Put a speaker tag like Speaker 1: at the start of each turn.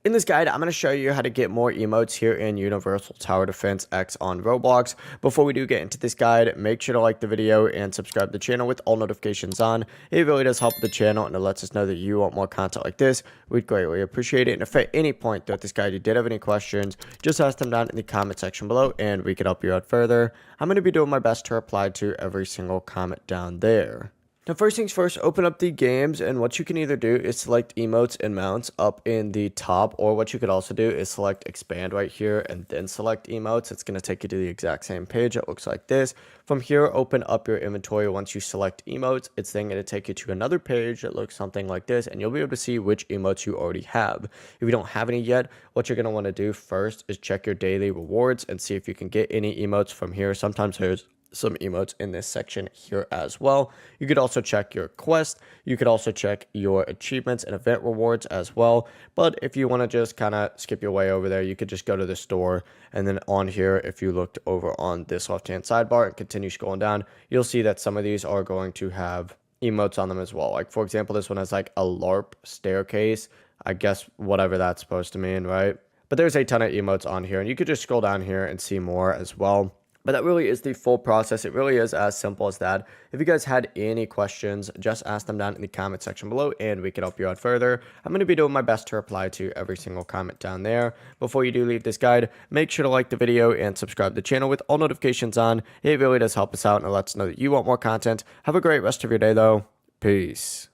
Speaker 1: In this guide, I'm going to show you how to get more emotes here in Universal Tower Defense X on Roblox. Before we do get into this guide, make sure to like the video and subscribe to the channel with all notifications on. It really does help the channel and it lets us know that you want more content like this. We'd greatly appreciate it. And if at any point throughout this guide you did have any questions, just ask them down in the comment section below and we can help you out further. I'm going to be doing my best to reply to every single comment down there. Now, first things first, open up the games, and what you can either do is select emotes and mounts up in the top, or what you could also do is select expand right here and then select emotes. It's going to take you to the exact same page. It looks like this. From here, open up your inventory. Once you select emotes, it's then going to take you to another page that looks something like this, and you'll be able to see which emotes you already have. If you don't have any yet, what you're going to want to do first is check your daily rewards and see if you can get any emotes from here. Sometimes there's some emotes in this section here as well. You could also check your quest. You could also check your achievements and event rewards as well. But if you want to just kind of skip your way over there, you could just go to the store, and then on here, if you looked over on this left-hand sidebar and continue scrolling down, you'll see that some of these are going to have emotes on them as well. Like, for example, this one has like a LARP staircase. I guess whatever that's supposed to mean, right? But there's a ton of emotes on here, and you could just scroll down here and see more as well. But that really is the full process. It really is as simple as that. If you guys had any questions, just ask them down in the comment section below and we can help you out further. I'm going to be doing my best to reply to every single comment down there. Before you do leave this guide, make sure to like the video and subscribe to the channel with all notifications on. It really does help us out and it lets us know that you want more content. Have a great rest of your day though. Peace.